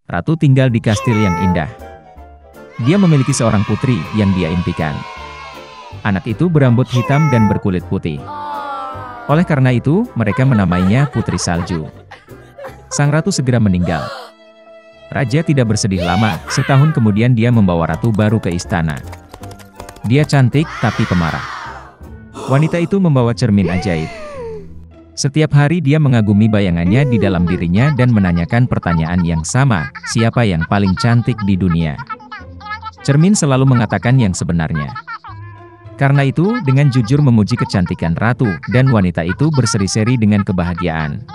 Ratu tinggal di kastil yang indah. Dia memiliki seorang putri yang dia impikan. Anak itu berambut hitam dan berkulit putih. Oleh karena itu, mereka menamainya Putri Salju. Sang ratu segera meninggal. Raja tidak bersedih lama, setahun kemudian dia membawa ratu baru ke istana. Dia cantik tapi pemarah. Wanita itu membawa cermin ajaib. Setiap hari dia mengagumi bayangannya di dalam dirinya dan menanyakan pertanyaan yang sama, siapa yang paling cantik di dunia? Cermin selalu mengatakan yang sebenarnya. Karena itu, dengan jujur memuji kecantikan ratu, dan wanita itu berseri-seri dengan kebahagiaan.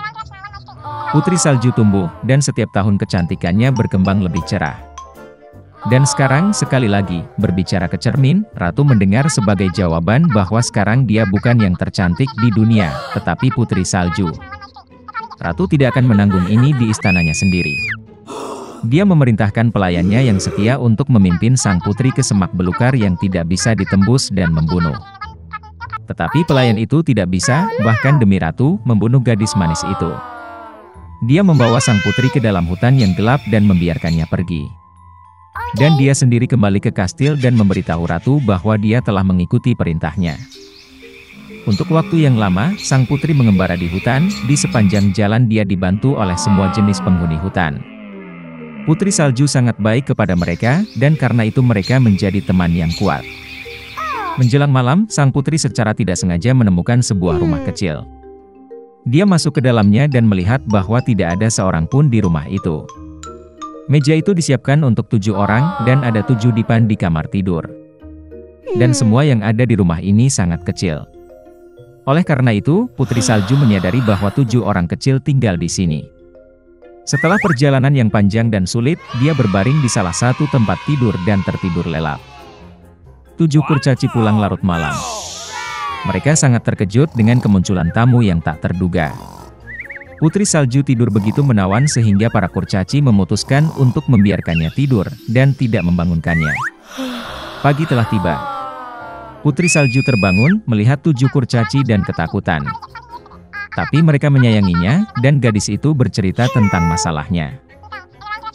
Putri Salju tumbuh, dan setiap tahun kecantikannya berkembang lebih cerah. Dan sekarang, sekali lagi, berbicara ke cermin, ratu mendengar sebagai jawaban bahwa sekarang dia bukan yang tercantik di dunia, tetapi Putri Salju. Ratu tidak akan menanggung ini di istananya sendiri. Dia memerintahkan pelayannya yang setia untuk memimpin sang putri ke semak belukar yang tidak bisa ditembus dan membunuh. Tetapi pelayan itu tidak bisa, bahkan demi ratu, membunuh gadis manis itu. Dia membawa sang putri ke dalam hutan yang gelap dan membiarkannya pergi. Dan dia sendiri kembali ke kastil dan memberitahu ratu bahwa dia telah mengikuti perintahnya. Untuk waktu yang lama, sang putri mengembara di hutan, di sepanjang jalan dia dibantu oleh semua jenis penghuni hutan. Putri Salju sangat baik kepada mereka, dan karena itu mereka menjadi teman yang kuat. Menjelang malam, sang putri secara tidak sengaja menemukan sebuah rumah kecil. Dia masuk ke dalamnya dan melihat bahwa tidak ada seorang pun di rumah itu. Meja itu disiapkan untuk 7 orang, dan ada 7 dipan di kamar tidur. Dan semua yang ada di rumah ini sangat kecil. Oleh karena itu, Putri Salju menyadari bahwa 7 orang kecil tinggal di sini. Setelah perjalanan yang panjang dan sulit, dia berbaring di salah satu tempat tidur dan tertidur lelap. 7 kurcaci pulang larut malam. Mereka sangat terkejut dengan kemunculan tamu yang tak terduga. Putri Salju tidur begitu menawan sehingga para kurcaci memutuskan untuk membiarkannya tidur, dan tidak membangunkannya. Pagi telah tiba. Putri Salju terbangun, melihat 7 kurcaci dan ketakutan. Tapi mereka menyayanginya, dan gadis itu bercerita tentang masalahnya.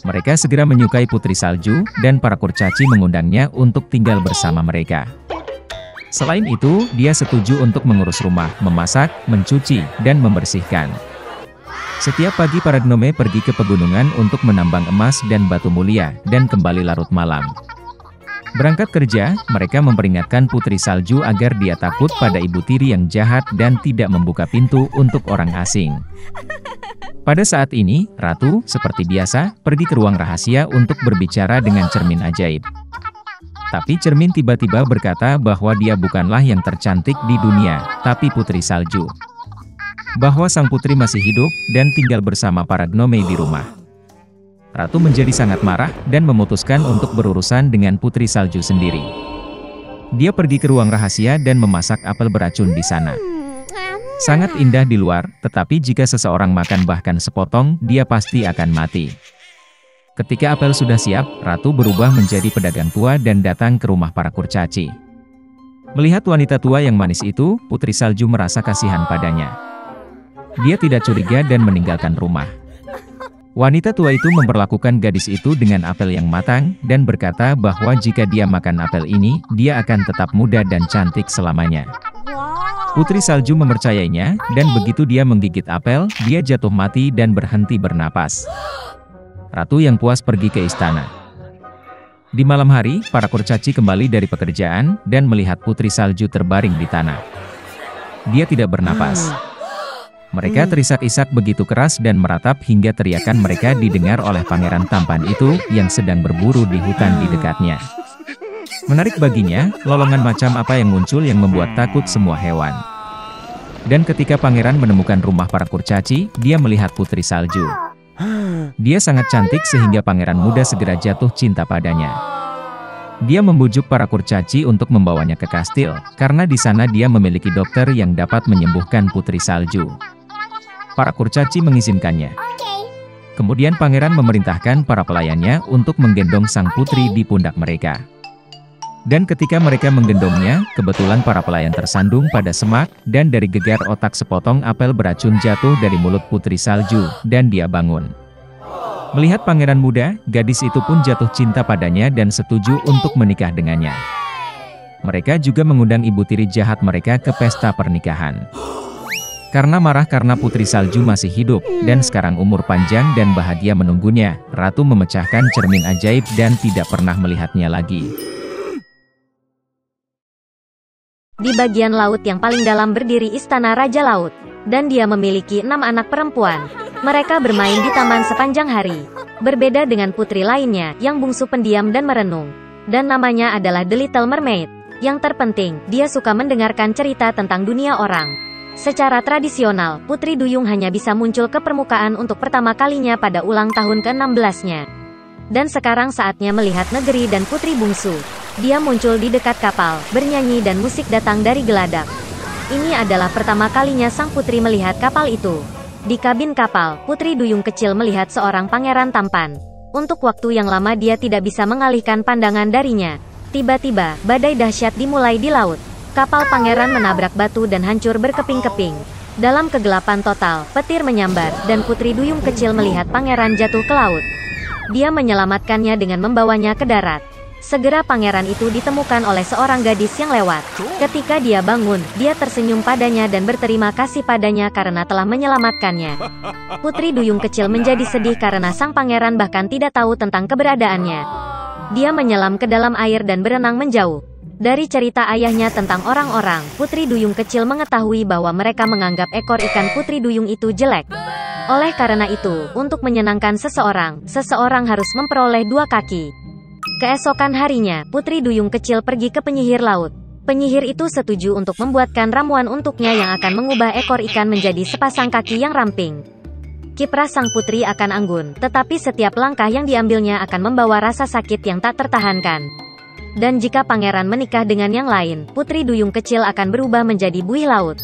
Mereka segera menyukai Putri Salju, dan para kurcaci mengundangnya untuk tinggal bersama mereka. Selain itu, dia setuju untuk mengurus rumah, memasak, mencuci, dan membersihkan. Setiap pagi para gnome pergi ke pegunungan untuk menambang emas dan batu mulia, dan kembali larut malam. Berangkat kerja, mereka memperingatkan Putri Salju agar dia takut pada ibu tiri yang jahat dan tidak membuka pintu untuk orang asing. Pada saat ini, Ratu, seperti biasa, pergi ke ruang rahasia untuk berbicara dengan cermin ajaib. Tapi cermin tiba-tiba berkata bahwa dia bukanlah yang tercantik di dunia, tapi Putri Salju. Bahwa sang putri masih hidup, dan tinggal bersama para gnome di rumah. Ratu menjadi sangat marah, dan memutuskan untuk berurusan dengan Putri Salju sendiri. Dia pergi ke ruang rahasia dan memasak apel beracun di sana. Sangat indah di luar, tetapi jika seseorang makan bahkan sepotong, dia pasti akan mati. Ketika apel sudah siap, Ratu berubah menjadi pedagang tua dan datang ke rumah para kurcaci. Melihat wanita tua yang manis itu, Putri Salju merasa kasihan padanya. Dia tidak curiga dan meninggalkan rumah. Wanita tua itu memperlakukan gadis itu dengan apel yang matang, dan berkata bahwa jika dia makan apel ini, dia akan tetap muda dan cantik selamanya. Putri Salju mempercayainya, dan begitu dia menggigit apel, dia jatuh mati dan berhenti bernapas. Ratu yang puas pergi ke istana. Di malam hari, para kurcaci kembali dari pekerjaan, dan melihat Putri Salju terbaring di tanah. Dia tidak bernapas. Mereka terisak-isak begitu keras dan meratap hingga teriakan mereka didengar oleh pangeran tampan itu, yang sedang berburu di hutan di dekatnya. Menarik baginya, lolongan macam apa yang muncul yang membuat takut semua hewan. Dan ketika pangeran menemukan rumah para kurcaci, dia melihat Putri Salju. Dia sangat cantik sehingga pangeran muda segera jatuh cinta padanya. Dia membujuk para kurcaci untuk membawanya ke kastil, karena di sana dia memiliki dokter yang dapat menyembuhkan Putri Salju. Para kurcaci mengizinkannya. Kemudian pangeran memerintahkan para pelayannya untuk menggendong sang putri di pundak mereka. Dan ketika mereka menggendongnya, kebetulan para pelayan tersandung pada semak, dan dari gegar otak sepotong apel beracun jatuh dari mulut Putri Salju, dan dia bangun. Melihat pangeran muda, gadis itu pun jatuh cinta padanya dan setuju untuk menikah dengannya. Mereka juga mengundang ibu tiri jahat mereka ke pesta pernikahan. Karena marah karena Putri Salju masih hidup, dan sekarang umur panjang dan bahagia menunggunya, Ratu memecahkan cermin ajaib dan tidak pernah melihatnya lagi. Di bagian laut yang paling dalam berdiri Istana Raja Laut, dan dia memiliki 6 anak perempuan. Mereka bermain di taman sepanjang hari. Berbeda dengan putri lainnya, yang bungsu pendiam dan merenung. Dan namanya adalah The Little Mermaid. Yang terpenting, dia suka mendengarkan cerita tentang dunia orang. Secara tradisional, Putri Duyung hanya bisa muncul ke permukaan untuk pertama kalinya pada ulang tahun ke-16-nya. Dan sekarang saatnya melihat negeri dan putri bungsu. Dia muncul di dekat kapal, bernyanyi dan musik datang dari geladak. Ini adalah pertama kalinya sang putri melihat kapal itu. Di kabin kapal, Putri Duyung kecil melihat seorang pangeran tampan. Untuk waktu yang lama dia tidak bisa mengalihkan pandangan darinya. Tiba-tiba, badai dahsyat dimulai di laut. Kapal pangeran menabrak batu dan hancur berkeping-keping. Dalam kegelapan total, petir menyambar, dan Putri Duyung kecil melihat pangeran jatuh ke laut. Dia menyelamatkannya dengan membawanya ke darat. Segera pangeran itu ditemukan oleh seorang gadis yang lewat. Ketika dia bangun, dia tersenyum padanya dan berterima kasih padanya karena telah menyelamatkannya. Putri Duyung kecil menjadi sedih karena sang pangeran bahkan tidak tahu tentang keberadaannya. Dia menyelam ke dalam air dan berenang menjauh. Dari cerita ayahnya tentang orang-orang, Putri Duyung kecil mengetahui bahwa mereka menganggap ekor ikan Putri Duyung itu jelek. Oleh karena itu, untuk menyenangkan seseorang, seseorang harus memperoleh 2 kaki. Keesokan harinya, Putri Duyung kecil pergi ke penyihir laut. Penyihir itu setuju untuk membuatkan ramuan untuknya yang akan mengubah ekor ikan menjadi sepasang kaki yang ramping. Kiprah sang putri akan anggun, tetapi setiap langkah yang diambilnya akan membawa rasa sakit yang tak tertahankan. Dan jika pangeran menikah dengan yang lain, Putri Duyung kecil akan berubah menjadi buih laut.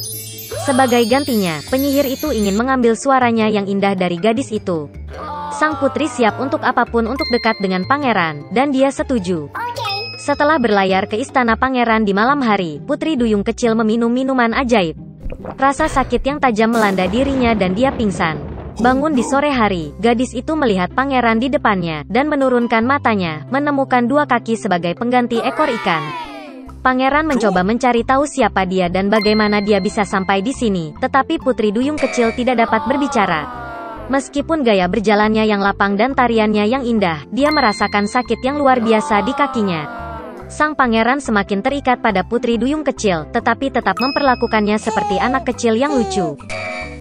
Sebagai gantinya, penyihir itu ingin mengambil suaranya yang indah dari gadis itu. Sang putri siap untuk apapun untuk dekat dengan pangeran, dan dia setuju. Setelah berlayar ke istana pangeran di malam hari, Putri Duyung kecil meminum minuman ajaib. Rasa sakit yang tajam melanda dirinya dan dia pingsan. Bangun di sore hari, gadis itu melihat pangeran di depannya, dan menurunkan matanya, menemukan 2 kaki sebagai pengganti ekor ikan. Pangeran mencoba mencari tahu siapa dia dan bagaimana dia bisa sampai di sini, tetapi Putri Duyung kecil tidak dapat berbicara. Meskipun gaya berjalannya yang lapang dan tariannya yang indah, dia merasakan sakit yang luar biasa di kakinya. Sang pangeran semakin terikat pada Putri Duyung kecil, tetapi tetap memperlakukannya seperti anak kecil yang lucu.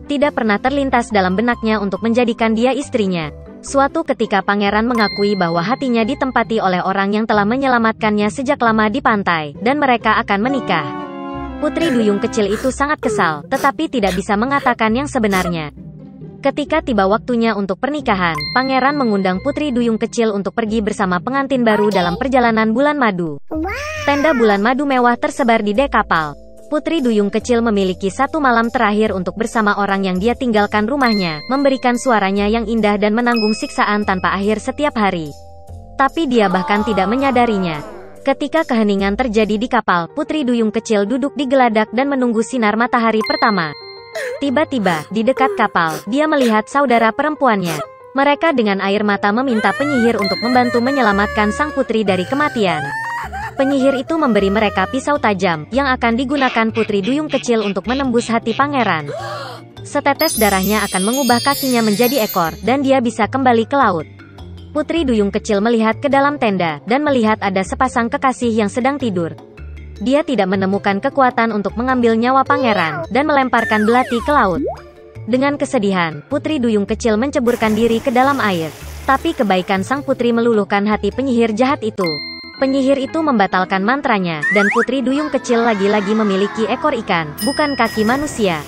Tidak pernah terlintas dalam benaknya untuk menjadikan dia istrinya. Suatu ketika pangeran mengakui bahwa hatinya ditempati oleh orang yang telah menyelamatkannya sejak lama di pantai, dan mereka akan menikah. Putri Duyung kecil itu sangat kesal, tetapi tidak bisa mengatakan yang sebenarnya. Ketika tiba waktunya untuk pernikahan, pangeran mengundang Putri Duyung kecil untuk pergi bersama pengantin baru dalam perjalanan bulan madu. Tenda bulan madu mewah tersebar di dek kapal. Putri Duyung kecil memiliki 1 malam terakhir untuk bersama orang yang dia tinggalkan rumahnya, memberikan suaranya yang indah dan menanggung siksaan tanpa akhir setiap hari. Tapi dia bahkan tidak menyadarinya. Ketika keheningan terjadi di kapal, Putri Duyung kecil duduk di geladak dan menunggu sinar matahari pertama. Tiba-tiba, di dekat kapal, dia melihat saudara perempuannya. Mereka dengan air mata meminta penyihir untuk membantu menyelamatkan sang putri dari kematian. Penyihir itu memberi mereka pisau tajam, yang akan digunakan Putri Duyung kecil untuk menembus hati pangeran. Setetes darahnya akan mengubah kakinya menjadi ekor, dan dia bisa kembali ke laut. Putri Duyung kecil melihat ke dalam tenda, dan melihat ada sepasang kekasih yang sedang tidur. Dia tidak menemukan kekuatan untuk mengambil nyawa pangeran, dan melemparkan belati ke laut. Dengan kesedihan, Putri Duyung kecil menceburkan diri ke dalam air. Tapi kebaikan sang putri meluluhkan hati penyihir jahat itu. Penyihir itu membatalkan mantranya, dan Putri Duyung kecil lagi-lagi memiliki ekor ikan, bukan kaki manusia.